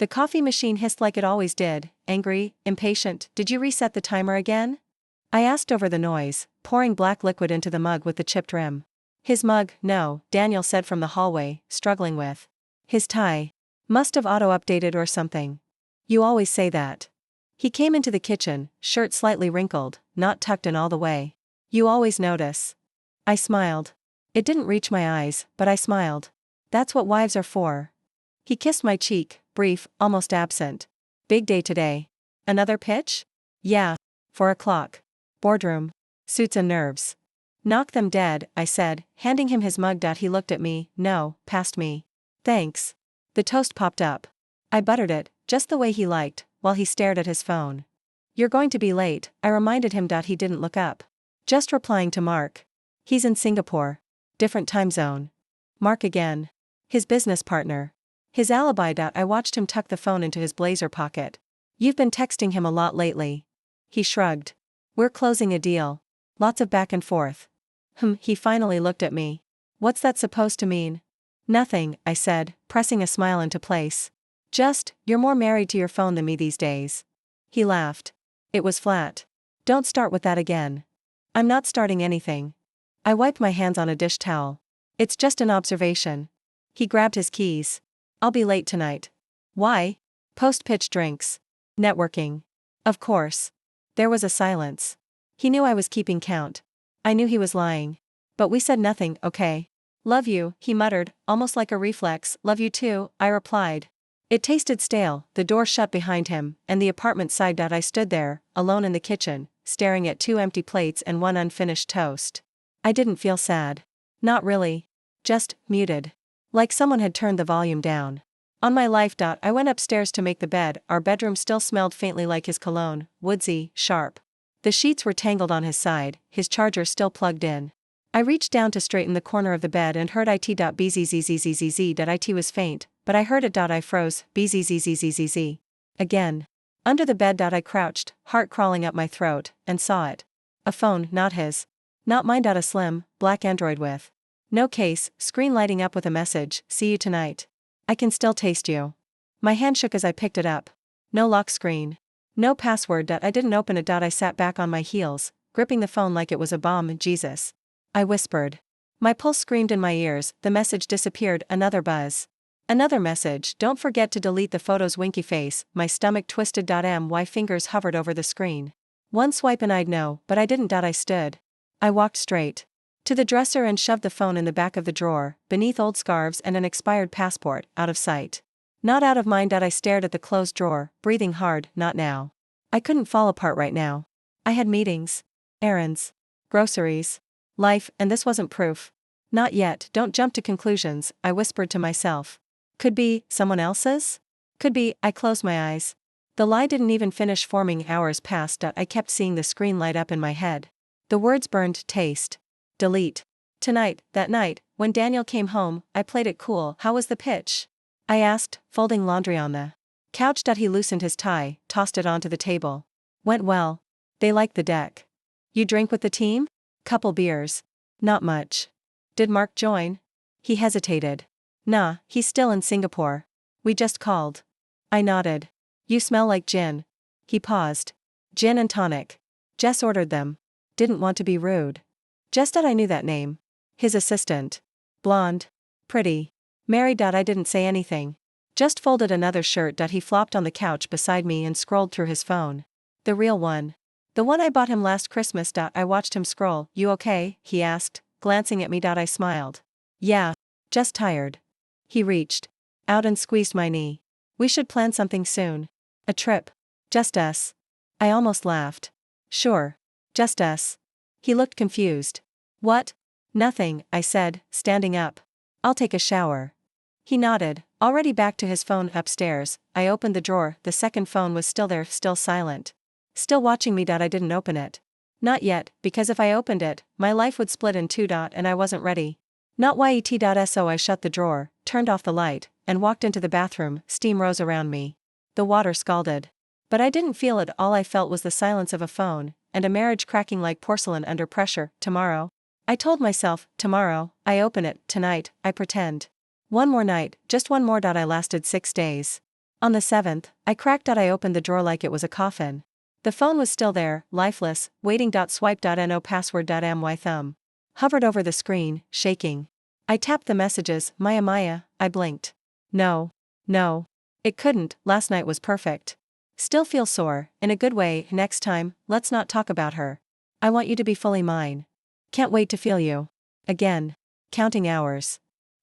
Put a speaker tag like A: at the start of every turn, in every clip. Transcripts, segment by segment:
A: The coffee machine hissed like it always did, angry, impatient. Did you reset the timer again? I asked over the noise, pouring black liquid into the mug with the chipped rim. His mug, no, Daniel said from the hallway, struggling with his tie. Must have auto-updated or something. You always say that. He came into the kitchen, shirt slightly wrinkled, not tucked in all the way. You always notice. I smiled. It didn't reach my eyes, but I smiled. That's what wives are for. He kissed my cheek, brief, almost absent. Big day today. Another pitch? Yeah. 4 o'clock. Boardroom. Suits and nerves. Knock them dead, I said, handing him his mug. He looked at me, no, past me. Thanks. The toast popped up. I buttered it, just the way he liked, while he stared at his phone. You're going to be late, I reminded him. He didn't look up. Just replying to Mark. He's in Singapore. Different time zone. Mark again. His business partner. His alibi. I watched him tuck the phone into his blazer pocket. You've been texting him a lot lately. He shrugged. We're closing a deal. Lots of back and forth. He finally looked at me. What's that supposed to mean? Nothing, I said, pressing a smile into place. Just, you're more married to your phone than me these days. He laughed. It was flat. Don't start with that again. I'm not starting anything. I wiped my hands on a dish towel. It's just an observation. He grabbed his keys. I'll be late tonight. Why? Post-pitch drinks. Networking. Of course. There was a silence. He knew I was keeping count. I knew he was lying. But we said nothing. Okay. Love you, he muttered, almost like a reflex. Love you too, I replied. It tasted stale, the door shut behind him, and the apartment sighed out. I stood there, alone in the kitchen, staring at 2 empty plates and 1 unfinished toast. I didn't feel sad. Not really. Just muted. Like someone had turned the volume down. On my life. I went upstairs to make the bed. Our bedroom still smelled faintly like his cologne, woodsy, sharp. The sheets were tangled on his side, his charger still plugged in. I reached down to straighten the corner of the bed and heard it. It was faint, but I heard it. I froze. Bzzzzzzz. Again. Under the bed. I crouched, heart crawling up my throat, and saw it. A phone, not his. Not mine. A slim, black Android with no case, screen lighting up with a message, see you tonight. I can still taste you. My hand shook as I picked it up. No lock screen. No password. I didn't open it. I sat back on my heels, gripping the phone like it was a bomb. Jesus. I whispered. My pulse screamed in my ears. The message disappeared. Another buzz. Another message. Don't forget to delete the photos. Winky face. My stomach twisted. My fingers hovered over the screen. One swipe and I'd know, but I didn't. I stood. I walked straight to the dresser and shoved the phone in the back of the drawer, beneath old scarves and an expired passport, out of sight. Not out of mind. I stared at the closed drawer, breathing hard. Not now. I couldn't fall apart right now. I had meetings, errands, groceries, life, and this wasn't proof. Not yet. Don't jump to conclusions, I whispered to myself. Could be someone else's? Could be. I closed my eyes. The lie didn't even finish forming. Hours passed. I kept seeing the screen light up in my head. The words burned. Taste. Delete. Tonight, that night, when Daniel came home, I played it cool. How was the pitch? I asked, folding laundry on the couch. He loosened his tie, tossed it onto the table. Went well. They liked the deck. You drink with the team? Couple beers. Not much. Did Mark join? He hesitated. Nah, he's still in Singapore. We just called. I nodded. You smell like gin. He paused. Gin and tonic. Jess ordered them. Didn't want to be rude. Just that I knew that name. His assistant. Blonde. Pretty. Married. I didn't say anything. Just folded another shirt. He flopped on the couch beside me and scrolled through his phone. The real one. The one I bought him last Christmas. I watched him scroll. You okay? He asked, glancing at me. I smiled. Yeah. Just tired. He reached out and squeezed my knee. We should plan something soon. A trip. Just us. I almost laughed. Sure. Just us. He looked confused. What? Nothing, I said, standing up. I'll take a shower. He nodded, already back to his phone upstairs. I opened the drawer. The second phone was still there, still silent. Still watching me. I didn't open it. Not yet, because if I opened it, my life would split in two. And I wasn't ready. Not yet. So I shut the drawer, turned off the light, and walked into the bathroom. Steam rose around me. The water scalded. But I didn't feel it. All I felt was the silence of a phone, and a marriage cracking like porcelain under pressure. Tomorrow. I told myself, tomorrow, I open it. Tonight, I pretend. One more night, just one more. I lasted 6 days. On the 7th, I cracked. I opened the drawer like it was a coffin. The phone was still there, lifeless, waiting. Swipe.no password.my thumb hovered over the screen, shaking. I tapped the messages. Maya, I blinked. No. It couldn't. Last night was perfect. Still feel sore, in a good way. Next time, let's not talk about her. I want you to be fully mine. Can't wait to feel you. Again. Counting hours.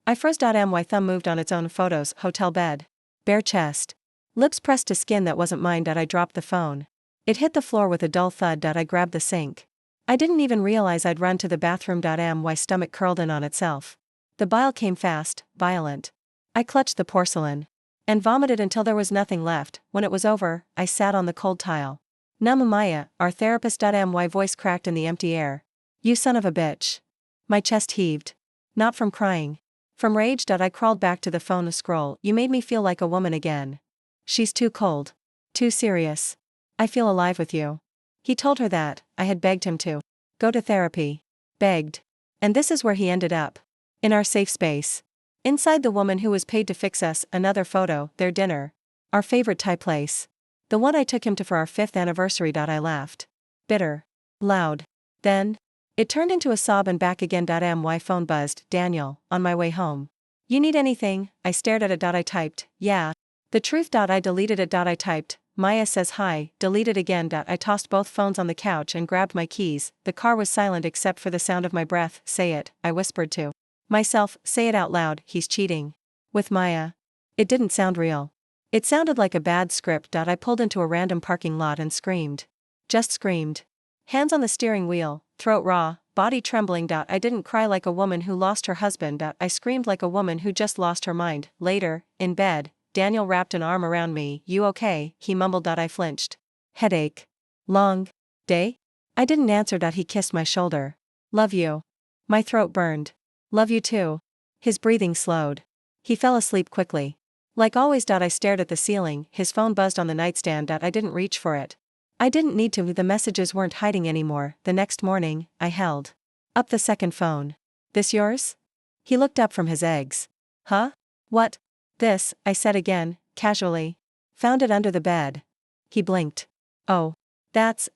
A: I froze. My thumb moved on its own. Photos, hotel bed. Bare chest. Lips pressed to skin that wasn't mine. I dropped the phone. It hit the floor with a dull thud. I grabbed the sink. I didn't even realize I'd run to the bathroom. My stomach curled in on itself. The bile came fast, violent. I clutched the porcelain. And vomited until there was nothing left. When it was over, I sat on the cold tile. Numb. Maya, our therapist. My voice cracked in the empty air. You son of a bitch. My chest heaved. Not from crying. From rage. I crawled back to the phone to scroll. You made me feel like a woman again. She's too cold. Too serious. I feel alive with you. He told her that. I had begged him to go to therapy. Begged. And this is where he ended up. In our safe space. Inside the woman who was paid to fix us. Another photo, their dinner. Our favorite Thai place. The one I took him to for our 5th anniversary. I laughed. Bitter. Loud. Then. It turned into a sob and back again. My phone buzzed. Daniel, on my way home. You need anything? I stared at it. I typed, yeah. The truth. I deleted it. I typed, Maya says hi, deleted again. I tossed both phones on the couch and grabbed my keys. The car was silent except for the sound of my breath. Say it, I whispered to myself, say it out loud, he's cheating. With Maya. It didn't sound real. It sounded like a bad script. I pulled into a random parking lot and screamed. Just screamed. Hands on the steering wheel, throat raw, body trembling. I didn't cry like a woman who lost her husband. I screamed like a woman who just lost her mind. Later, in bed, Daniel wrapped an arm around me. You okay? He mumbled. I flinched. Headache. Long day? I didn't answer. He kissed my shoulder. Love you. My throat burned. Love you too. His breathing slowed. He fell asleep quickly. Like always. I stared at the ceiling. His phone buzzed on the nightstand. I didn't reach for it. I didn't need to. The messages weren't hiding anymore. The next morning, I held up the second phone. This yours? He looked up from his eggs. Huh? What? This, I said again, casually. Found it under the bed. He blinked. Oh. That's,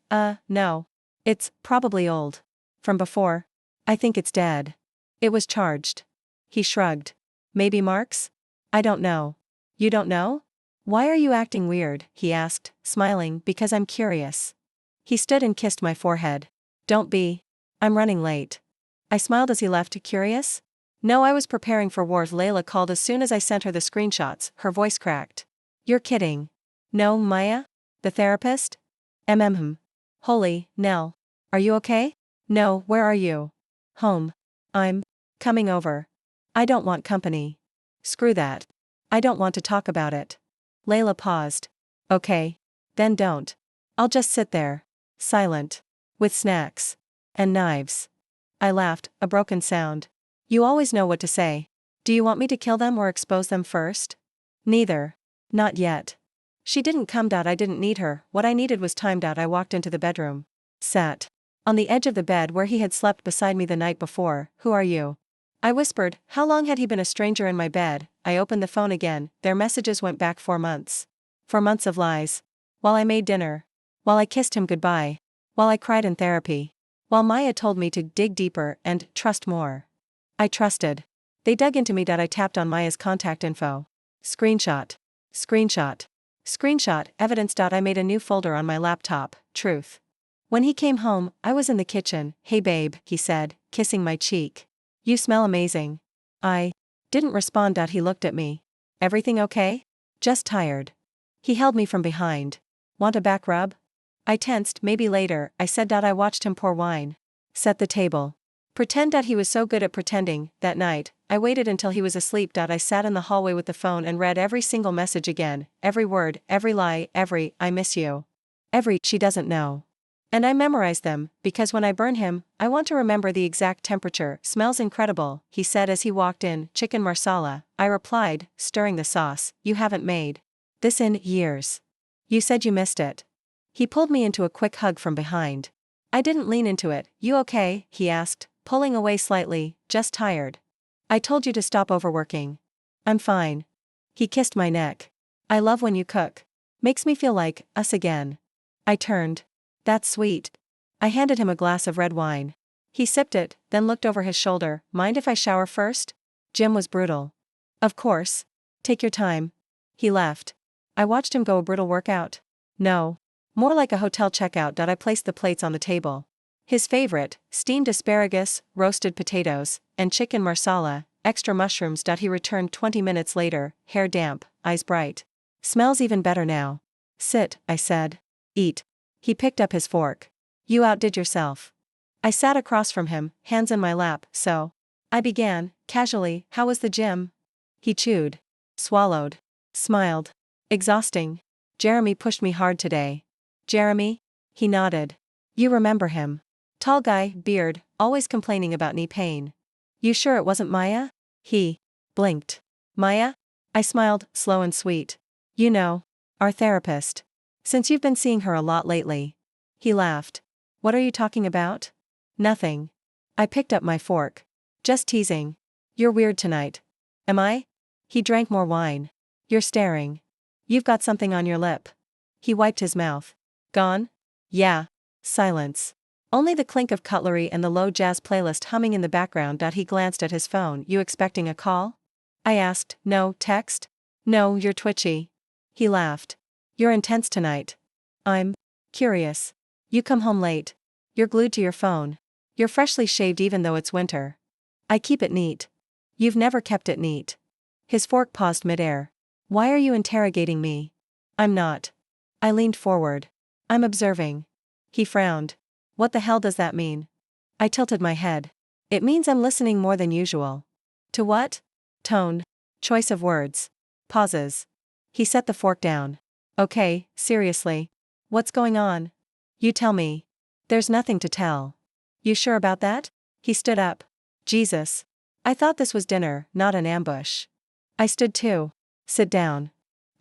A: no. It's probably old. From before. I think it's dead. It was charged. He shrugged. Maybe Mark's? I don't know. You don't know? Why are you acting weird? He asked, smiling, because I'm curious. He stood and kissed my forehead. Don't be. I'm running late. I smiled as he left. Curious? No, I was preparing for war. Layla called as soon as I sent her the screenshots. Her voice cracked. You're kidding. No, Maya? The therapist? Holy, Nell. Are you okay? No, where are you? Home. I'm coming over. I don't want company. Screw that. I don't want to talk about it. Layla paused. Okay. Then don't. I'll just sit there. Silent. With snacks. And knives. I laughed, a broken sound. You always know what to say. Do you want me to kill them or expose them first? Neither. Not yet. She didn't come. I didn't need her. What I needed was time. I walked into the bedroom. Sat on the edge of the bed where he had slept beside me the night before. Who are you? I whispered. How long had he been a stranger in my bed? I opened the phone again. Their messages went back 4 months. 4 months of lies. While I made dinner. While I kissed him goodbye. While I cried in therapy. While Maya told me to dig deeper and trust more. I trusted. They dug into me. I tapped on Maya's contact info. Screenshot. Evidence. I made a new folder on my laptop. Truth. When he came home, I was in the kitchen. Hey babe, he said, kissing my cheek. You smell amazing. I didn't respond. He looked at me. Everything okay? Just tired. He held me from behind. Want a back rub? I tensed. Maybe later, I said. I watched him pour wine. Set the table. Pretend. He was so good at pretending. That night, I waited until he was asleep. I sat in the hallway with the phone and read every single message again, every word, every lie, every, I miss you. Every, she doesn't know. And I memorized them, because when I burn him, I want to remember the exact temperature. Smells incredible, he said as he walked in. Chicken marsala, I replied, stirring the sauce. You haven't made this in years. You said you missed it. He pulled me into a quick hug from behind. I didn't lean into it. You okay? He asked, pulling away slightly. Just tired. I told you to stop overworking. I'm fine. He kissed my neck. I love when you cook. Makes me feel like us again. I turned. That's sweet. I handed him a glass of red wine. He sipped it, then looked over his shoulder. Mind if I shower first? Jim was brutal. Of course. Take your time. He left. I watched him go a brutal workout. No. More like a hotel checkout. I placed the plates on the table. His favorite, steamed asparagus, roasted potatoes, and chicken marsala, extra mushrooms. He returned 20 minutes later, hair damp, eyes bright. Smells even better now. Sit, I said. Eat. He picked up his fork. You outdid yourself. I sat across from him, hands in my lap. So. I began, casually, how was the gym? He chewed. Swallowed. Smiled. Exhausting. Jeremy pushed me hard today. Jeremy? He nodded. You remember him. Tall guy, beard, always complaining about knee pain. You sure it wasn't Maya? He blinked. Maya? I smiled, slow and sweet. You know, our therapist. Since you've been seeing her a lot lately. He laughed. What are you talking about? Nothing. I picked up my fork. Just teasing. You're weird tonight. Am I? He drank more wine. You're staring. You've got something on your lip. He wiped his mouth. Gone? Yeah. Silence. Only the clink of cutlery and the low jazz playlist humming in the background. He glanced at his phone. You expecting a call? I asked. No, text? No, you're twitchy. He laughed. You're intense tonight. I'm curious. You come home late. You're glued to your phone. You're freshly shaved even though it's winter. I keep it neat. You've never kept it neat. His fork paused midair. Why are you interrogating me? I'm not. I leaned forward. I'm observing. He frowned. What the hell does that mean? I tilted my head. It means I'm listening more than usual. To what? Tone. Choice of words. Pauses. He set the fork down. Okay, seriously. What's going on? You tell me. There's nothing to tell. You sure about that? He stood up. Jesus. I thought this was dinner, not an ambush. I stood too. Sit down.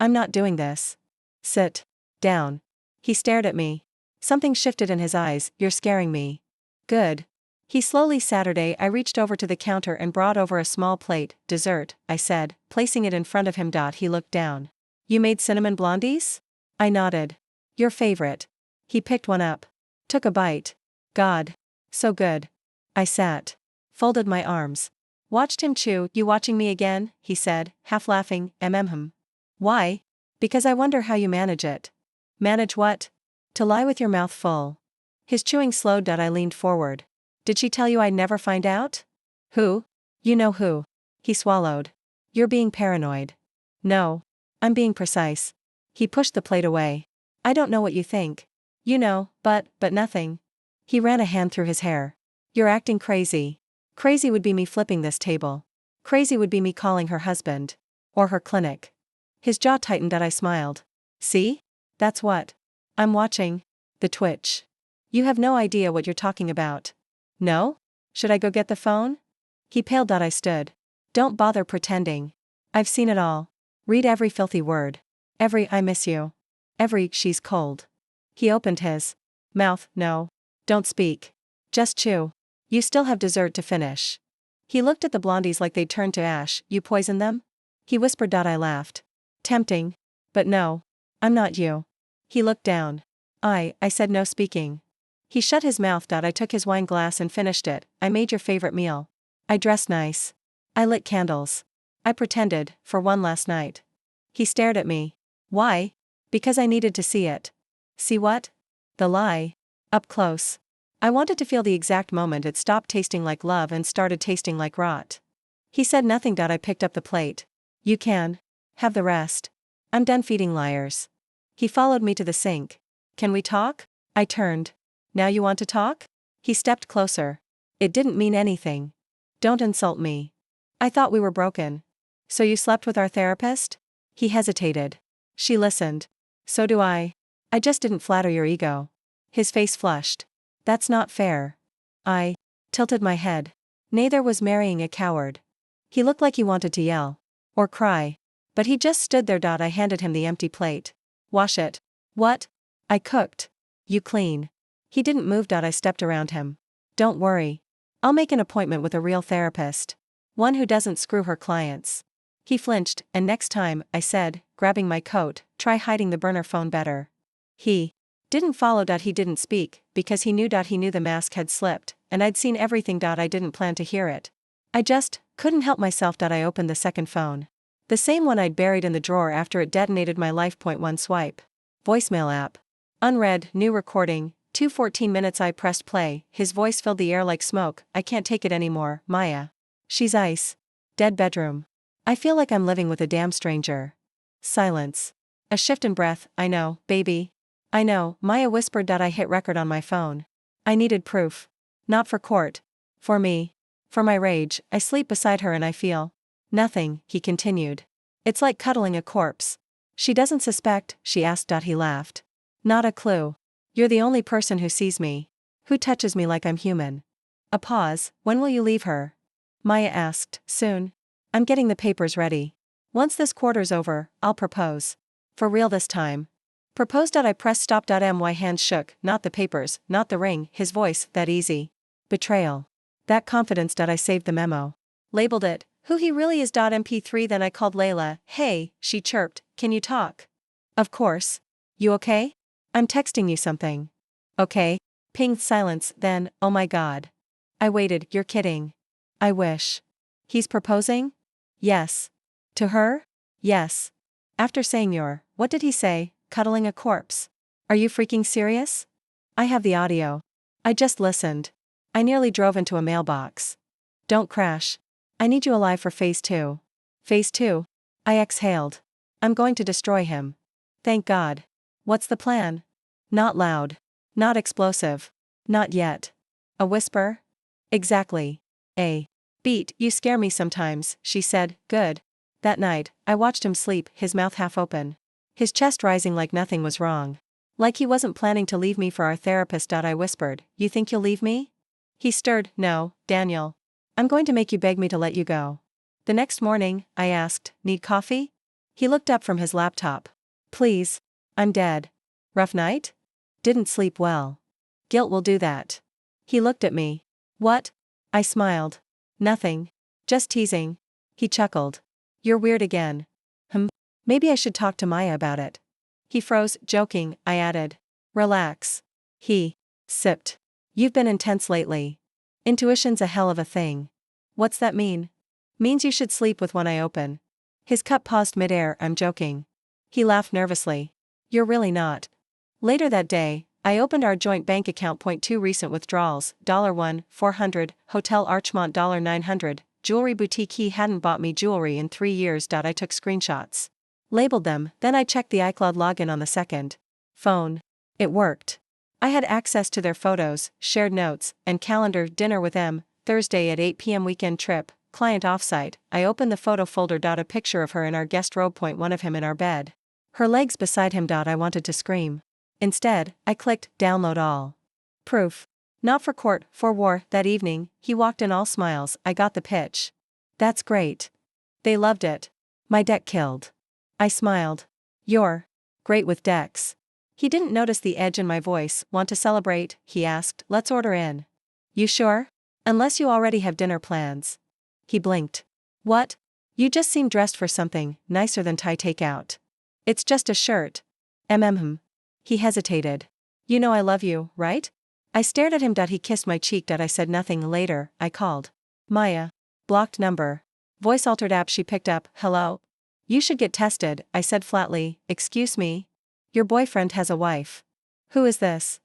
A: I'm not doing this. Sit down. He stared at me. Something shifted in his eyes. You're scaring me. Good. He slowly Saturday. I reached over to the counter and brought over a small plate. Dessert, I said, placing it in front of him. He looked down. You made cinnamon blondies? I nodded. Your favorite. He picked one up. Took a bite. God. So good. I sat. Folded my arms. Watched him chew. You watching me again? He said, half laughing. Why? Because I wonder how you manage it. Manage what? To lie with your mouth full. His chewing slowed. I leaned forward. Did she tell you I'd never find out? Who? You know who. He swallowed. You're being paranoid. No. I'm being precise. He pushed the plate away. I don't know what you think. You know, but nothing. He ran a hand through his hair. You're acting crazy. Crazy would be me flipping this table. Crazy would be me calling her husband. Or her clinic. His jaw tightened. I smiled. See? That's what. I'm watching. The twitch. You have no idea what you're talking about. No? Should I go get the phone? He paled. I stood. Don't bother pretending. I've seen it all. Read every filthy word. Every I miss you. Every she's cold. He opened his mouth. No. Don't speak. Just chew. You still have dessert to finish. He looked at the blondies like they'd turned to ash. You poisoned them? He whispered. I laughed. Tempting. But no. I'm not you. He looked down. I said no speaking. He shut his mouth. I took his wine glass and finished it. I made your favorite meal. I dressed nice. I lit candles. I pretended, for one last night. He stared at me. Why? Because I needed to see it. See what? The lie. Up close. I wanted to feel the exact moment it stopped tasting like love and started tasting like rot. He said nothing. I picked up the plate. You can have the rest. I'm done feeding liars. He followed me to the sink. Can we talk? I turned. Now you want to talk? He stepped closer. It didn't mean anything. Don't insult me. I thought we were broken. So you slept with our therapist? He hesitated. She listened. So do I. I just didn't flatter your ego. His face flushed. That's not fair. I tilted my head. Neither was marrying a coward. He looked like he wanted to yell. Or cry. But he just stood there. I handed him the empty plate. Wash it. What? I cooked. You clean. He didn't move. I stepped around him. Don't worry. I'll make an appointment with a real therapist. One who doesn't screw her clients. He flinched, and next time, I said, grabbing my coat, try hiding the burner phone better. He didn't follow. He didn't speak, because he knew the mask had slipped, and I'd seen everything. I didn't plan to hear it. I just couldn't help myself. I opened the second phone. The same one I'd buried in the drawer after it detonated my life. One swipe. Voicemail app. Unread, new recording, 2:14 minutes. I pressed play, his voice filled the air like smoke. I can't take it anymore, Maya. She's ice. Dead bedroom. I feel like I'm living with a damn stranger. Silence. A shift in breath. I know, baby. I know, Maya whispered. I hit record on my phone. I needed proof. Not for court. For me. For my rage. I sleep beside her and I feel nothing, he continued. It's like cuddling a corpse. She doesn't suspect, she asked. He laughed. Not a clue. You're the only person who sees me. Who touches me like I'm human. A pause. When will you leave her? Maya asked. Soon. I'm getting the papers ready. Once this quarter's over, I'll propose. For real this time. Proposed. I pressed stop. My hands shook. Not the papers, not the ring, his voice, that easy. Betrayal. That confidence. I saved the memo. Labeled it, who he really is. MP3. Then I called Layla. Hey, she chirped, can you talk? Of course. You okay? I'm texting you something. Okay. Pinged silence. Then, oh my god. I waited. You're kidding. I wish. He's proposing? Yes. To her? Yes. After saying what did he say? Cuddling a corpse. Are you freaking serious? I have the audio. I just listened. I nearly drove into a mailbox. Don't crash. I need you alive for phase 2. Phase 2? I exhaled. I'm going to destroy him. Thank God. What's the plan? Not loud. Not explosive. Not yet. A whisper? Exactly. A beat. You scare me sometimes, she said. Good. That night, I watched him sleep, his mouth half open. His chest rising like nothing was wrong. Like he wasn't planning to leave me for our therapist. I whispered, you think you'll leave me? He stirred. No, Daniel. I'm going to make you beg me to let you go. The next morning, I asked, need coffee? He looked up from his laptop. Please. I'm dead. Rough night? Didn't sleep well. Guilt will do that. He looked at me. What? I smiled. Nothing. Just teasing. He chuckled. You're weird again. Maybe I should talk to Maya about it. He froze, joking. I added. Relax. He sipped. You've been intense lately. Intuition's a hell of a thing. What's that mean? Means you should sleep with one eye open. His cup paused midair. I'm joking. He laughed nervously. You're really not. Later that day, I opened our joint bank account. 2 recent withdrawals, $1, $400, Hotel Archmont $900, jewelry boutique. He hadn't bought me jewelry in 3 years. I took screenshots. Labeled them, then I checked the iCloud login on the second phone. It worked. I had access to their photos, shared notes, and calendar. Dinner with M, Thursday at 8 p.m. Weekend trip, client offsite. I opened the photo folder. A picture of her in our guest robe. One of him in our bed. Her legs beside him. I wanted to scream. Instead, I clicked, download all. Proof. Not for court, for war. That evening, he walked in all smiles. I got the pitch. That's great. They loved it. My deck killed. I smiled. You're great with decks. He didn't notice the edge in my voice. Want to celebrate? He asked. Let's order in. You sure? Unless you already have dinner plans. He blinked. What? You just seem dressed for something nicer than Thai takeout. It's just a shirt. He hesitated. You know I love you, right? I stared at him. He kissed my cheek. I said nothing. Later, I called. Maya. Blocked number. Voice altered app. She picked up. Hello? You should get tested, I said flatly. Excuse me? Your boyfriend has a wife. Who is this?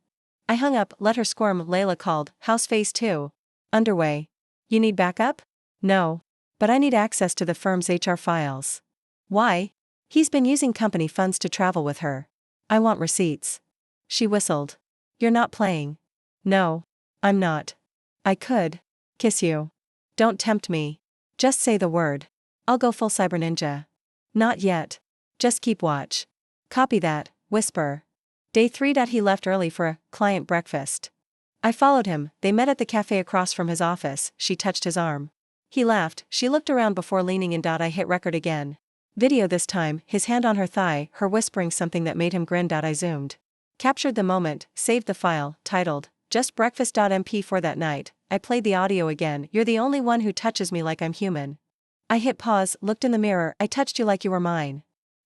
A: I hung up, let her squirm. Layla called. How's phase 2? Underway. You need backup? No. But I need access to the firm's HR files. Why? He's been using company funds to travel with her. I want receipts. She whistled. You're not playing. No. I'm not. I could kiss you. Don't tempt me. Just say the word. I'll go full cyber ninja. Not yet. Just keep watch. Copy that, whisper. Day 3. He left early for a client breakfast. I followed him. They met at the cafe across from his office. She touched his arm. He laughed. She looked around before leaning in. I hit record again. Video this time, his hand on her thigh, her whispering something that made him grin. I zoomed. Captured the moment, saved the file, titled, Just Breakfast. MP4 that night, I played the audio again. You're the only one who touches me like I'm human. I hit pause, looked in the mirror, I touched you like you were mine.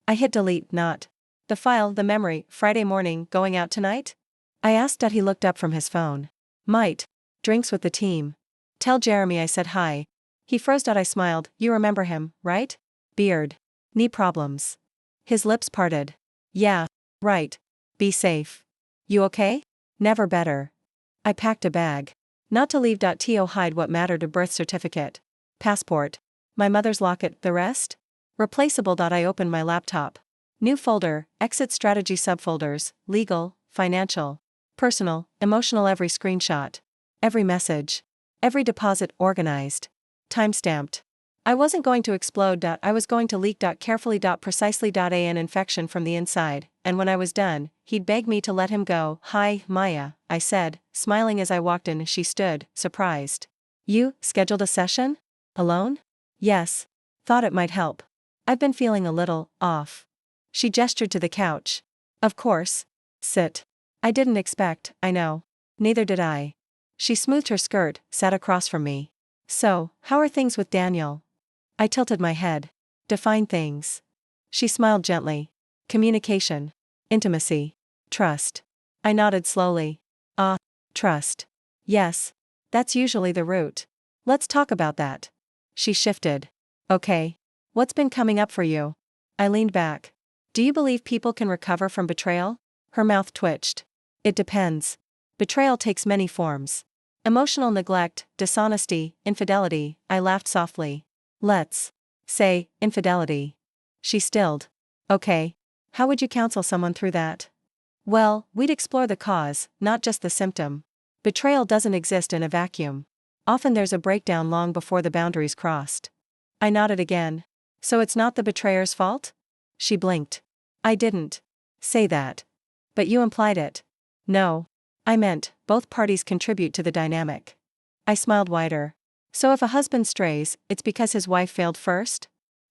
A: I hit delete, not. The file, the memory, Friday morning, going out tonight? I asked. He looked up from his phone. Might. Drinks with the team. Tell Jeremy I said hi. He froze. I smiled. You remember him, right? Beard. Knee problems. His lips parted. Yeah. Right. Be safe. You okay? Never better. I packed a bag. Not to leave. To hide what mattered: a birth certificate, passport, my mother's locket, the rest? Replaceable. I opened my laptop. New folder, exit strategy subfolders, legal, financial, personal, emotional. Every screenshot, every message, every deposit organized, time-stamped. I wasn't going to explode. I was going to leak. Carefully. Precisely. An infection from the inside, and when I was done, he'd beg me to let him go. Hi, Maya, I said, smiling as I walked in. She stood, surprised. You scheduled a session? Alone? Yes. Thought it might help. I've been feeling a little off. She gestured to the couch. Of course. Sit. I didn't expect, I know. Neither did I. She smoothed her skirt, sat across from me. So, how are things with Daniel? I tilted my head. Define things. She smiled gently. Communication. Intimacy. Trust. I nodded slowly. Ah, trust. Yes. That's usually the root. Let's talk about that. She shifted. Okay. What's been coming up for you? I leaned back. Do you believe people can recover from betrayal? Her mouth twitched. It depends. Betrayal takes many forms. Emotional neglect, dishonesty, infidelity. I laughed softly. Let's say, infidelity. She stilled. Okay. How would you counsel someone through that? Well, we'd explore the cause, not just the symptom. Betrayal doesn't exist in a vacuum. Often there's a breakdown long before the boundaries crossed. I nodded again. So it's not the betrayer's fault? She blinked. I didn't say that. But you implied it. No. I meant, both parties contribute to the dynamic. I smiled wider. So if a husband strays, it's because his wife failed first?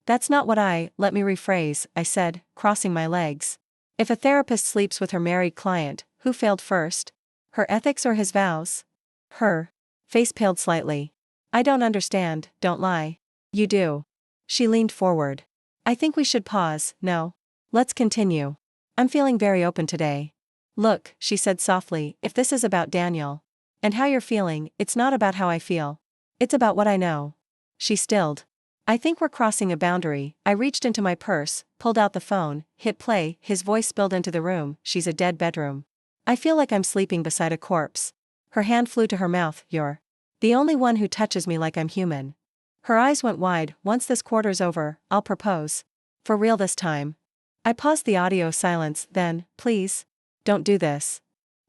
A: That's not what let me rephrase, I said, crossing my legs. If a therapist sleeps with her married client, who failed first? Her ethics or his vows? Her face paled slightly. I don't understand, don't lie. You do. She leaned forward. I think we should pause, no? Let's continue. I'm feeling very open today. Look, she said softly, if this is about Daniel and how you're feeling, it's not about how I feel. It's about what I know. She stilled. I think we're crossing a boundary. I reached into my purse, pulled out the phone, hit play. His voice spilled into the room. She's a dead bedroom. I feel like I'm sleeping beside a corpse. Her hand flew to her mouth. You're the only one who touches me like I'm human. Her eyes went wide. Once this quarter's over, I'll propose. For real this time. I paused the audio silence. Then, please, don't do this.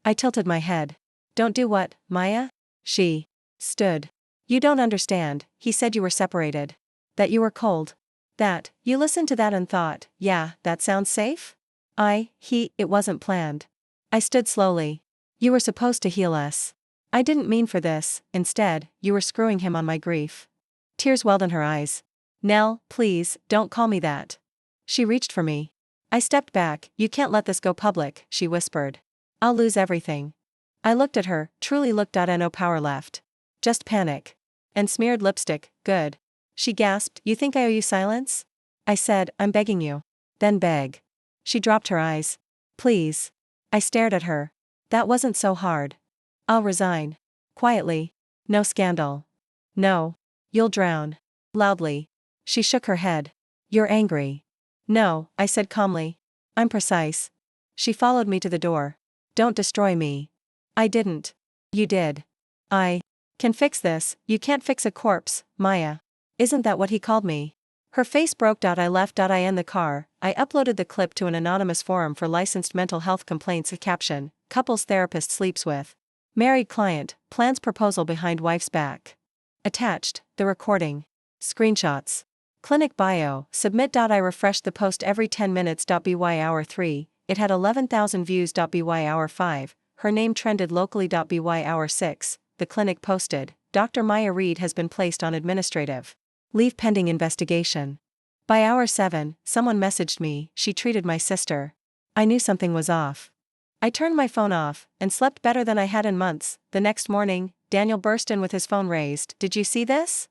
A: I tilted my head. Don't do what, Maya? She stood. You don't understand. He said you were separated. That you were cold. That, you listened to that and thought, yeah, that sounds safe? It wasn't planned. I stood slowly. You were supposed to heal us. I didn't mean for this, instead, you were screwing him on my grief. Tears welled in her eyes. Nell, please, don't call me that. She reached for me. I stepped back. You can't let this go public, she whispered. I'll lose everything. I looked at her, truly looked. No power left. Just panic. And smeared lipstick, good. She gasped, you think I owe you silence? I said, I'm begging you. Then beg. She dropped her eyes. Please. I stared at her. That wasn't so hard. I'll resign. Quietly. No scandal. No. You'll drown. Loudly. She shook her head. You're angry. No, I said calmly. I'm precise. She followed me to the door. Don't destroy me. I didn't. You did. I can fix this. You can't fix a corpse, Maya. Isn't that what he called me? Her face broke. I left. I in the car. I uploaded the clip to an anonymous forum for licensed mental health complaints. A caption, couples therapist sleeps with married client, plans proposal behind wife's back. Attached, the recording. Screenshots. Clinic bio, submit. I refreshed the post every 10 minutes. By hour 3, it had 11,000 views. By hour 5, her name trended locally. By hour 6, the clinic posted, Dr. Maya Reed has been placed on administrative leave pending investigation. By hour 7, someone messaged me, she treated my sister. I knew something was off. I turned my phone off, and slept better than I had in months. The next morning, Daniel burst in with his phone raised. Did you see this?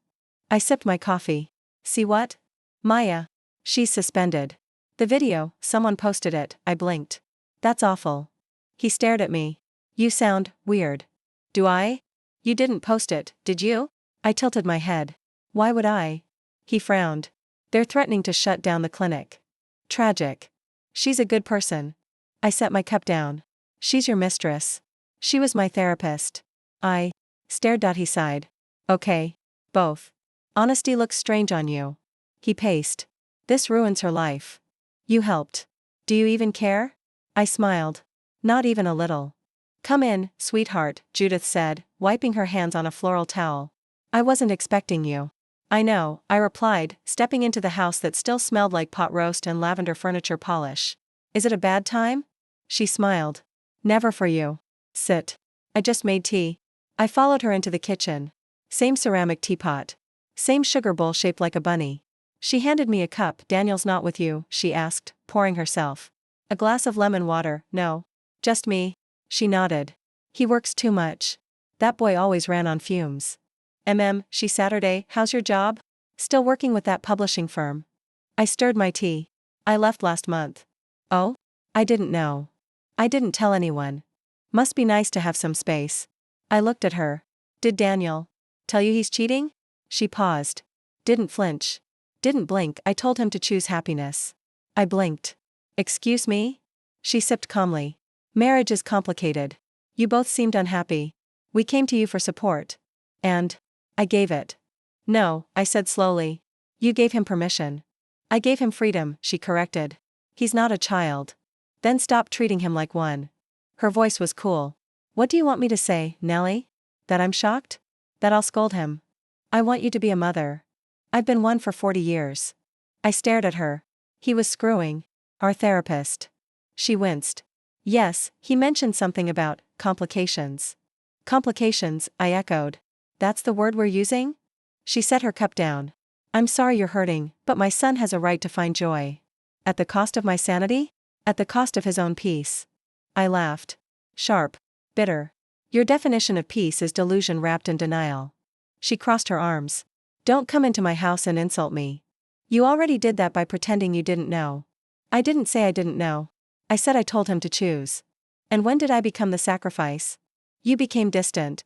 A: I sipped my coffee. See what? Maya. She's suspended. The video, someone posted it, I blinked. That's awful. He stared at me. You sound weird. Do I? You didn't post it, did you? I tilted my head. Why would I? He frowned. They're threatening to shut down the clinic. Tragic. She's a good person. I set my cup down. She's your mistress. She was my therapist. I stared. He sighed. Okay. Both. Honesty looks strange on you. He paced. This ruins her life. You helped. Do you even care? I smiled. Not even a little. Come in, sweetheart, Judith said, wiping her hands on a floral towel. I wasn't expecting you. I know, I replied, stepping into the house that still smelled like pot roast and lavender furniture polish. Is it a bad time? She smiled. Never for you. Sit. I just made tea. I followed her into the kitchen. Same ceramic teapot. Same sugar bowl shaped like a bunny. She handed me a cup. Daniel's not with you, she asked, pouring herself a glass of lemon water. No. Just me. She nodded. He works too much. That boy always ran on fumes. She Saturday, how's your job? Still working with that publishing firm. I stirred my tea. I left last month. Oh? I didn't know. I didn't tell anyone. Must be nice to have some space. I looked at her. Did Daniel tell you he's cheating? She paused. Didn't flinch. Didn't blink. I told him to choose happiness. I blinked. Excuse me? She sipped calmly. Marriage is complicated. You both seemed unhappy. We came to you for support. And I gave it. No, I said slowly. You gave him permission. I gave him freedom, she corrected. He's not a child. Then stop treating him like one. Her voice was cool. What do you want me to say, Nellie? That I'm shocked? That I'll scold him? I want you to be a mother. I've been one for 40 years. I stared at her. He was screwing. Our therapist. She winced. Yes, he mentioned something about complications. Complications, I echoed. That's the word we're using? She set her cup down. I'm sorry you're hurting, but my son has a right to find joy. At the cost of my sanity? At the cost of his own peace. I laughed. Sharp. Bitter. Your definition of peace is delusion wrapped in denial. She crossed her arms. Don't come into my house and insult me. You already did that by pretending you didn't know. I didn't say I didn't know. I said I told him to choose. And when did I become the sacrifice? You became distant.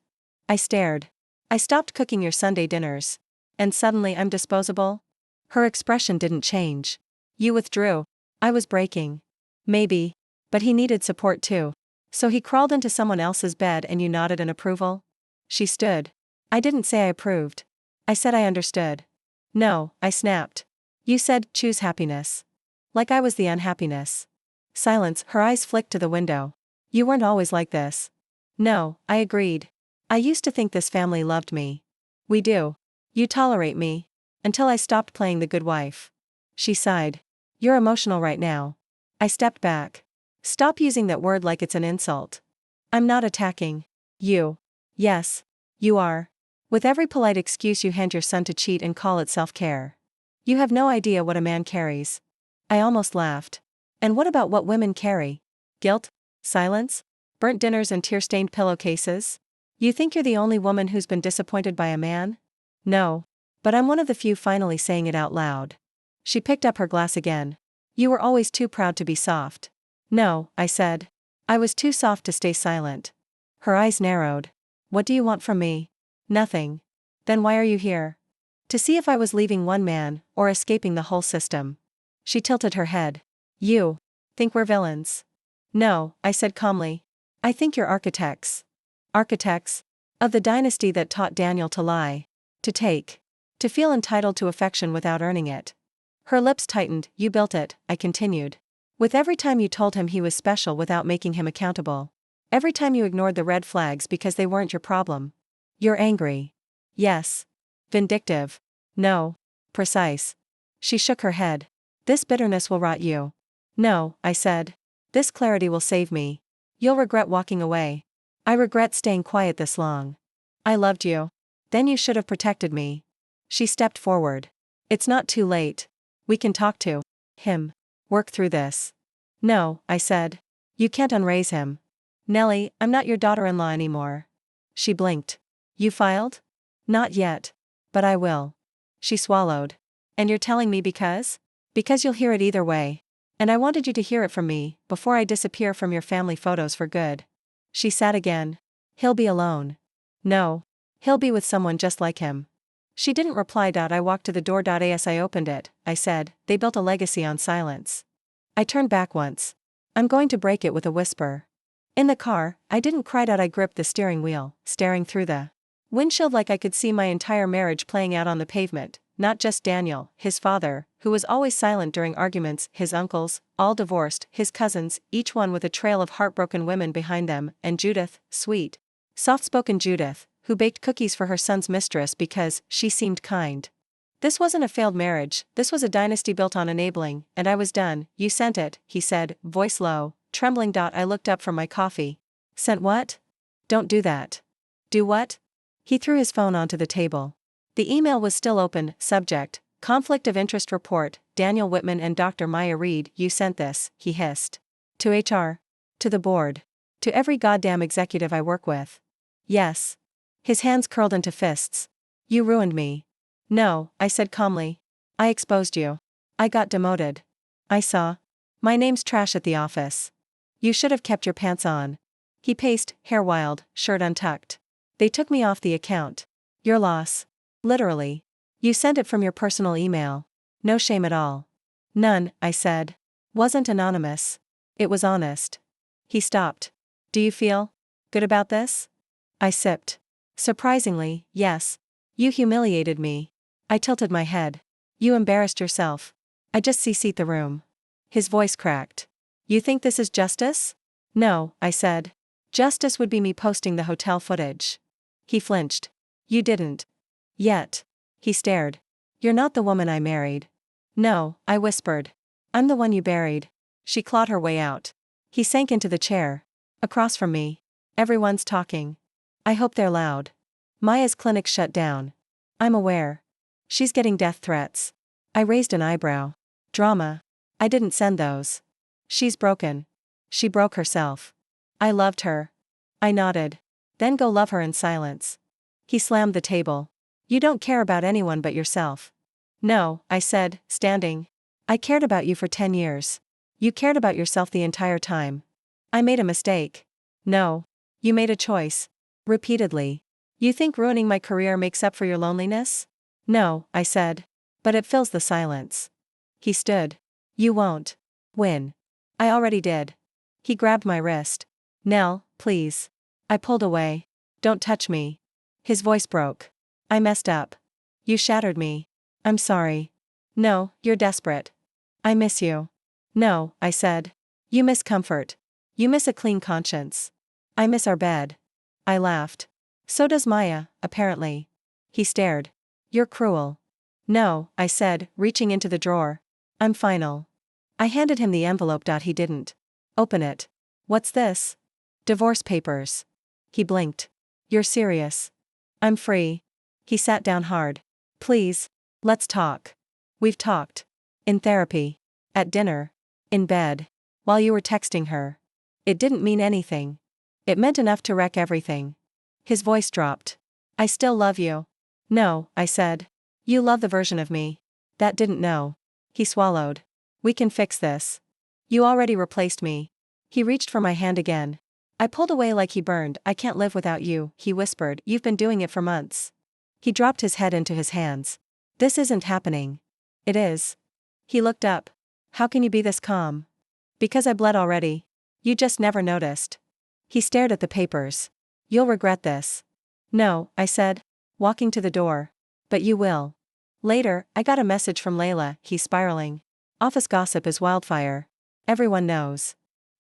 A: I stared. I stopped cooking your Sunday dinners. And suddenly I'm disposable? Her expression didn't change. You withdrew. I was breaking. Maybe. But he needed support too. So he crawled into someone else's bed and you nodded in approval? She stood. I didn't say I approved. I said I understood. No, I snapped. You said, choose happiness. Like I was the unhappiness. Silence. Her eyes flicked to the window. You weren't always like this. No, I agreed. I used to think this family loved me. We do. You tolerate me. Until I stopped playing the good wife. She sighed. You're emotional right now. I stepped back. Stop using that word like it's an insult. I'm not attacking you. Yes, you are. With every polite excuse you hand your son to cheat and call it self-care. You have no idea what a man carries. I almost laughed. And what about what women carry? Guilt? Silence? Burnt dinners and tear-stained pillowcases? You think you're the only woman who's been disappointed by a man? No. But I'm one of the few finally saying it out loud. She picked up her glass again. You were always too proud to be soft. No, I said. I was too soft to stay silent. Her eyes narrowed. What do you want from me? Nothing. Then why are you here? To see if I was leaving one man, or escaping the whole system. She tilted her head. You think we're villains? No, I said calmly. I think you're architects. Architects? Of the dynasty that taught Daniel to lie. To take. To feel entitled to affection without earning it. Her lips tightened. You built it, I continued. With every time you told him he was special without making him accountable. Every time you ignored the red flags because they weren't your problem. You're angry. Yes. Vindictive. No. Precise. She shook her head. This bitterness will rot you. No, I said. This clarity will save me. You'll regret walking away. I regret staying quiet this long. I loved you. Then you should have protected me. She stepped forward. It's not too late. We can talk to him. Work through this. No, I said. You can't unraise him. Nellie, I'm not your daughter-in-law anymore. She blinked. You filed? Not yet. But I will. She swallowed. And you're telling me because? Because you'll hear it either way. And I wanted you to hear it from me, before I disappear from your family photos for good. She sat again. He'll be alone. No. He'll be with someone just like him. She didn't reply. I walked to the door. As I opened it, I said, they built a legacy on silence. I turned back once. I'm going to break it with a whisper. In the car, I didn't cry. I gripped the steering wheel, staring through the windshield like I could see my entire marriage playing out on the pavement, not just Daniel, his father, who was always silent during arguments, his uncles, all divorced, his cousins, each one with a trail of heartbroken women behind them, and Judith, sweet, soft-spoken Judith, who baked cookies for her son's mistress because she seemed kind. This wasn't a failed marriage, this was a dynasty built on enabling, and I was done. You sent it, he said, voice low, trembling. I looked up from my coffee. Sent what? Don't do that. Do what? He threw his phone onto the table. The email was still open. Subject, Conflict of Interest Report, Daniel Whitman and Dr. Maya Reed. You sent this, he hissed. To HR. To the board. To every goddamn executive I work with. Yes. His hands curled into fists. You ruined me. No, I said calmly. I exposed you. I got demoted. I saw. My name's trash at the office. You should have kept your pants on. He paced, hair wild, shirt untucked. They took me off the account. Your loss. Literally. You sent it from your personal email. No shame at all. None, I said. Wasn't anonymous. It was honest. He stopped. Do you feel good about this? I sipped. Surprisingly, yes. You humiliated me. I tilted my head. You embarrassed yourself. I just CC'd the room. His voice cracked. You think this is justice? No, I said. Justice would be me posting the hotel footage. He flinched. You didn't. Yet. He stared. You're not the woman I married. No, I whispered. I'm the one you buried. She clawed her way out. He sank into the chair. Across from me. Everyone's talking. I hope they're loud. Maya's clinic shut down. I'm aware. She's getting death threats. I raised an eyebrow. Drama. I didn't send those. She's broken. She broke herself. I loved her. I nodded. Then go love her in silence. He slammed the table. You don't care about anyone but yourself. No, I said, standing. I cared about you for 10 years. You cared about yourself the entire time. I made a mistake. No. You made a choice. Repeatedly. You think ruining my career makes up for your loneliness? No, I said. But it fills the silence. He stood. You won't win. I already did. He grabbed my wrist. Nell, please. I pulled away. Don't touch me. His voice broke. I messed up. You shattered me. I'm sorry. No, you're desperate. I miss you. No, I said. You miss comfort. You miss a clean conscience. I miss our bed. I laughed. So does Maya, apparently. He stared. You're cruel. No, I said, reaching into the drawer. I'm final. I handed him the envelope. He didn't open it. What's this? Divorce papers. He blinked. You're serious. I'm free. He sat down hard. Please. Let's talk. We've talked. In therapy. At dinner. In bed. While you were texting her. It didn't mean anything. It meant enough to wreck everything. His voice dropped. I still love you. No, I said. You love the version of me that didn't know. He swallowed. We can fix this. You already replaced me. He reached for my hand again. I pulled away like he burned. I can't live without you, he whispered. You've been doing it for months. He dropped his head into his hands. This isn't happening. It is. He looked up. How can you be this calm? Because I bled already. You just never noticed. He stared at the papers. You'll regret this. No, I said, walking to the door. But you will. Later, I got a message from Layla. He's spiraling. Office gossip is wildfire. Everyone knows.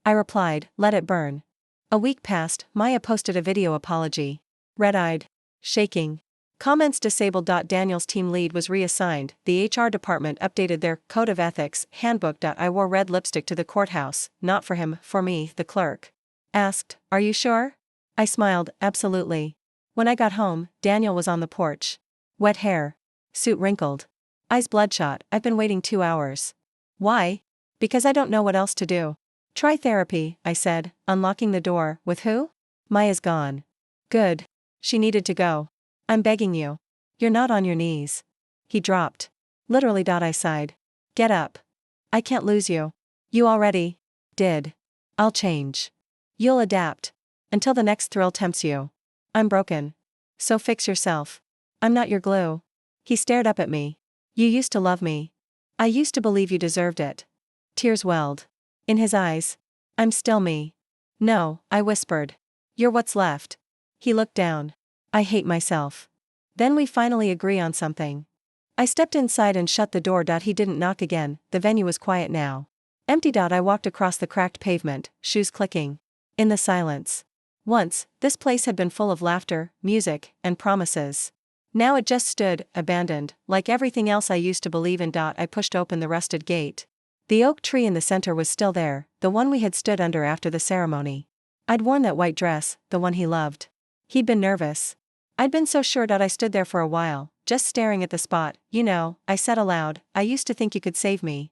A: I replied, let it burn. A week passed. Maya posted a video apology. Red-eyed. Shaking. Comments disabled. Daniel's team lead was reassigned. The HR department updated their code of ethics handbook. I wore red lipstick to the courthouse, not for him, for me, the clerk. Asked, are you sure? I smiled, absolutely. When I got home, Daniel was on the porch. Wet hair. Suit wrinkled. Eyes bloodshot. I've been waiting 2 hours. Why? Because I don't know what else to do. Try therapy, I said, unlocking the door. With who? Maya's gone. Good. She needed to go. I'm begging you. You're not on your knees. He dropped. Literally. I sighed. Get up. I can't lose you. You already did. I'll change. You'll adapt. Until the next thrill tempts you. I'm broken. So fix yourself. I'm not your glue. He stared up at me. You used to love me. I used to believe you deserved it. Tears welled in his eyes. I'm still me. No, I whispered. You're what's left. He looked down. I hate myself. Then we finally agree on something. I stepped inside and shut the door. He didn't knock again, the venue was quiet now. Empty. I walked across the cracked pavement, shoes clicking. In the silence. Once, this place had been full of laughter, music, and promises. Now it just stood, abandoned, like everything else I used to believe in. I pushed open the rusted gate. The oak tree in the center was still there, the one we had stood under after the ceremony. I'd worn that white dress, the one he loved. He'd been nervous. I'd been so sure. I stood there for a while, just staring at the spot. You know, I said aloud, I used to think you could save me.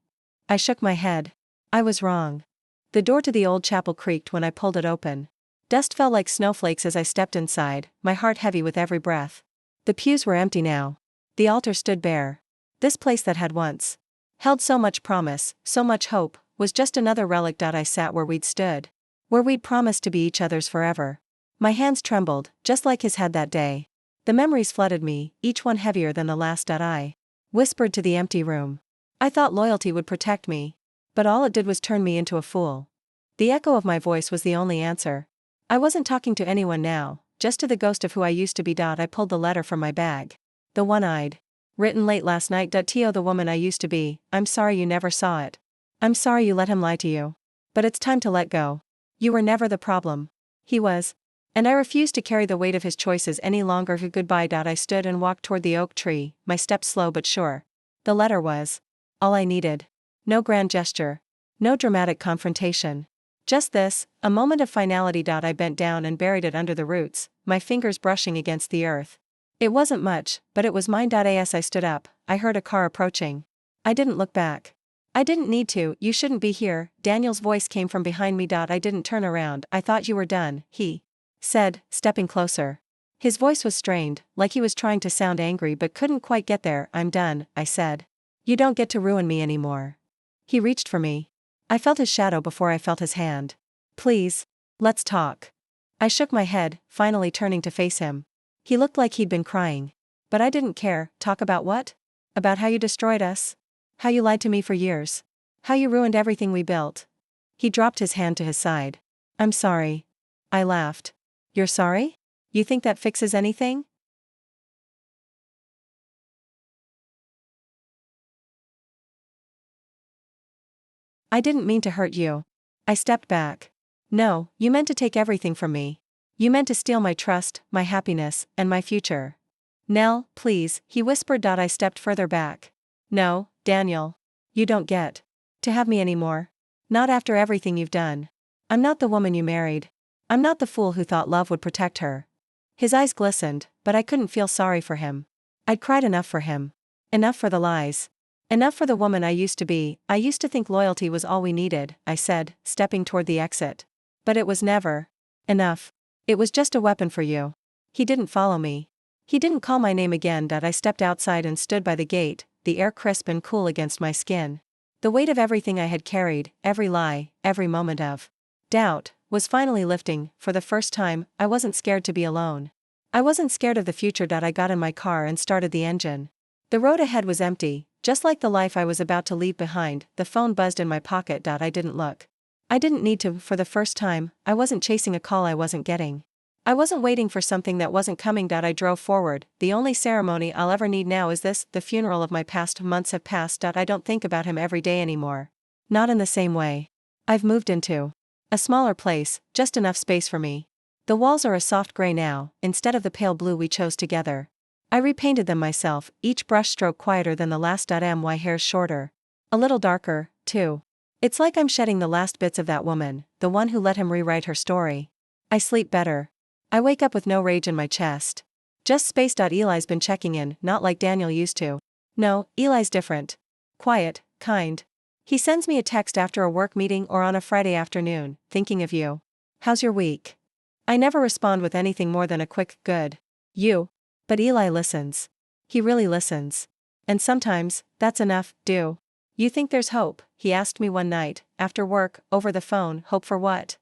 A: I shook my head. I was wrong. The door to the old chapel creaked when I pulled it open. Dust fell like snowflakes as I stepped inside, my heart heavy with every breath. The pews were empty now. The altar stood bare. This place that had once held so much promise, so much hope, was just another relic. I sat where we'd stood. Where we'd promised to be each other's forever. My hands trembled, just like his had that day. The memories flooded me, each one heavier than the last. I whispered to the empty room. I thought loyalty would protect me. But all it did was turn me into a fool. The echo of my voice was the only answer. I wasn't talking to anyone now, just to the ghost of who I used to be. I pulled the letter from my bag. The one-eyed. Written late last night. To the woman I used to be, I'm sorry you never saw it. I'm sorry you let him lie to you. But it's time to let go. You were never the problem. He was. And I refused to carry the weight of his choices any longer. Goodbye. I stood and walked toward the oak tree, my steps slow but sure. The letter was all I needed. No grand gesture. No dramatic confrontation. Just this, a moment of finality. I bent down and buried it under the roots, my fingers brushing against the earth. It wasn't much, but it was mine. As I stood up, I heard a car approaching. I didn't look back. I didn't need to. You shouldn't be here. Daniel's voice came from behind me. I didn't turn around. I thought you were done, he said, stepping closer. His voice was strained, like he was trying to sound angry but couldn't quite get there. I'm done, I said. You don't get to ruin me anymore. He reached for me. I felt his shadow before I felt his hand. Please. Let's talk. I shook my head, finally turning to face him. He looked like he'd been crying. But I didn't care. Talk about what? About how you destroyed us? How you lied to me for years? How you ruined everything we built? He dropped his hand to his side. I'm sorry. I laughed. You're sorry? You think that fixes anything? I didn't mean to hurt you. I stepped back. No, you meant to take everything from me. You meant to steal my trust, my happiness, and my future. Nell, please, he whispered. I stepped further back. No, Daniel. You don't get to have me anymore. Not after everything you've done. I'm not the woman you married. I'm not the fool who thought love would protect her. His eyes glistened, but I couldn't feel sorry for him. I'd cried enough for him. Enough for the lies. Enough for the woman I used to be. I used to think loyalty was all we needed, I said, stepping toward the exit. But it was never enough. It was just a weapon for you. He didn't follow me. He didn't call my name again. I stepped outside and stood by the gate, the air crisp and cool against my skin. The weight of everything I had carried, every lie, every moment of doubt, was finally lifting. For the first time, I wasn't scared to be alone. I wasn't scared of the future. I got in my car and started the engine. The road ahead was empty, just like the life I was about to leave behind. The phone buzzed in my pocket. I didn't look. I didn't need to. For the first time, I wasn't chasing a call I wasn't getting. I wasn't waiting for something that wasn't coming. I drove forward. The only ceremony I'll ever need now is this. The funeral of my past. Months have passed. I don't think about him every day anymore. Not in the same way. I've moved into a smaller place, just enough space for me. The walls are a soft gray now, instead of the pale blue we chose together. I repainted them myself, each brush stroke quieter than the last. My hair's shorter. A little darker, too. It's like I'm shedding the last bits of that woman, the one who let him rewrite her story. I sleep better. I wake up with no rage in my chest. Just space. Eli's been checking in, not like Daniel used to. No, Eli's different. Quiet, kind. He sends me a text after a work meeting or on a Friday afternoon, thinking of you. How's your week? I never respond with anything more than a quick, good. You. But Eli listens. He really listens. And sometimes, that's enough. Do you think there's hope? He asked me one night, after work, over the phone. Hope for what?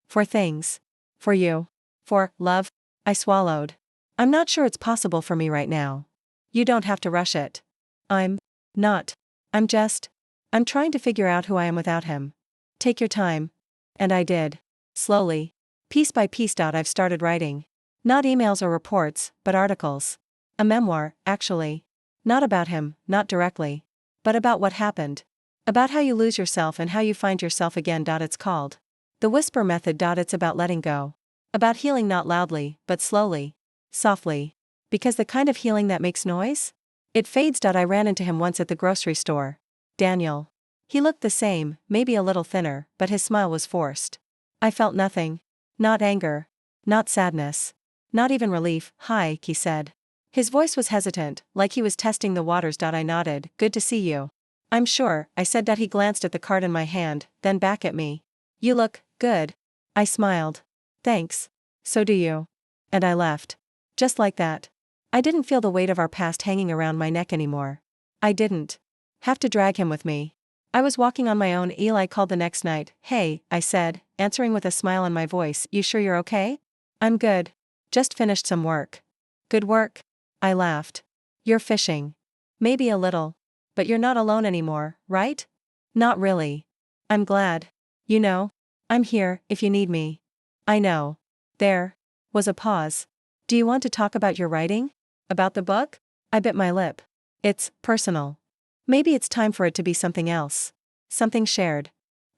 A: For things. For you. For love? I swallowed. I'm not sure it's possible for me right now. You don't have to rush it. I'm not. I'm trying to figure out who I am without him. Take your time. And I did. Slowly. Piece by piece. I've started writing. Not emails or reports, but articles. A memoir, actually. Not about him, not directly. But about what happened. About how you lose yourself and how you find yourself again. It's called The Whisper Method. It's about letting go. About healing not loudly, but slowly. Softly. Because the kind of healing that makes noise? It fades. I ran into him once at the grocery store. Daniel. He looked the same, maybe a little thinner, but his smile was forced. I felt nothing. Not anger. Not sadness. Not even relief. Hi, he said. His voice was hesitant, like he was testing the waters. I nodded. Good to see you. I'm sure, I said. He glanced at the card in my hand, then back at me. You look good. I smiled. Thanks. So do you. And I left. Just like that. I didn't feel the weight of our past hanging around my neck anymore. I didn't have to drag him with me. I was walking on my own. Eli called the next night. Hey, I said, answering with a smile on my voice. You sure you're okay? I'm good. Just finished some work. Good work? I laughed. You're fishing. Maybe a little. But you're not alone anymore, right? Not really. I'm glad. You know, I'm here, if you need me. I know. There was a pause. Do you want to talk about your writing? About the book? I bit my lip. It's personal. Maybe it's time for it to be something else. Something shared.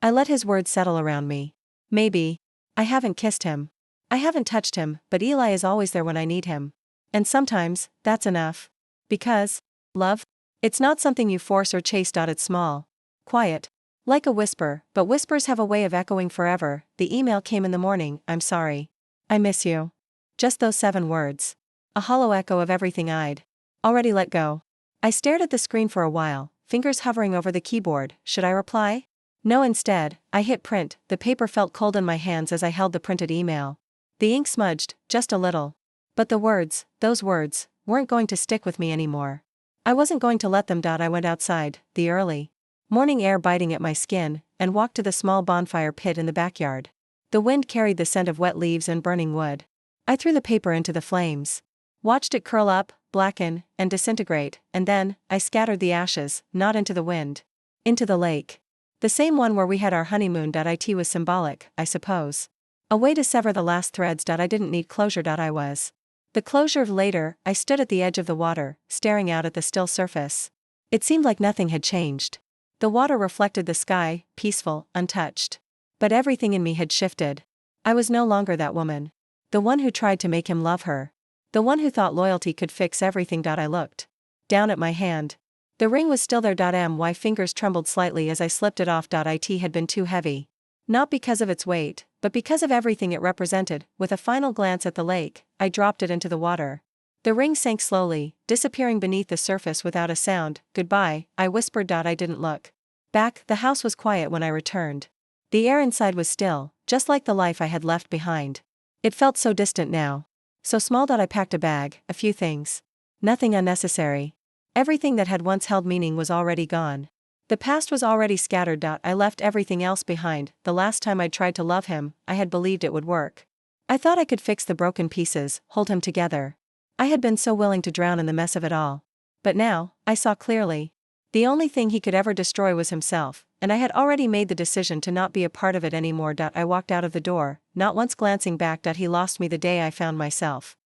A: I let his words settle around me. Maybe. I haven't kissed him. I haven't touched him, but Eli is always there when I need him. And sometimes, that's enough. Because, love? It's not something you force or chase. It's small. Quiet. Like a whisper, but whispers have a way of echoing forever. The email came in the morning. I'm sorry. I miss you. Just those 7 words. A hollow echo of everything I'd already let go. I stared at the screen for a while, fingers hovering over the keyboard. Should I reply? No, instead, I hit print. The paper felt cold in my hands as I held the printed email. The ink smudged, just a little. But the words, those words, weren't going to stick with me anymore. I wasn't going to let them. I went outside, the early morning air biting at my skin, and walked to the small bonfire pit in the backyard. The wind carried the scent of wet leaves and burning wood. I threw the paper into the flames. Watched it curl up, blacken, and disintegrate, and then, I scattered the ashes, not into the wind. Into the lake. The same one where we had our honeymoon. It was symbolic, I suppose. A way to sever the last threads. I didn't need closure. I was. The closure of later. I stood at the edge of the water, staring out at the still surface. It seemed like nothing had changed. The water reflected the sky, peaceful, untouched. But everything in me had shifted. I was no longer that woman. The one who tried to make him love her. The one who thought loyalty could fix everything. I looked down at my hand. The ring was still there. My fingers trembled slightly as I slipped it off. It had been too heavy. Not because of its weight, but because of everything it represented. With a final glance at the lake, I dropped it into the water. The ring sank slowly, disappearing beneath the surface without a sound. Goodbye, I whispered. I didn't look back. The house was quiet when I returned. The air inside was still, just like the life I had left behind. It felt so distant now. So small. I packed a bag, a few things. Nothing unnecessary. Everything that had once held meaning was already gone. The past was already scattered. I left everything else behind. The last time I'd tried to love him, I had believed it would work. I thought I could fix the broken pieces, hold him together. I had been so willing to drown in the mess of it all. But now, I saw clearly. The only thing he could ever destroy was himself, and I had already made the decision to not be a part of it anymore. I walked out of the door, not once glancing back. He lost me the day I found myself.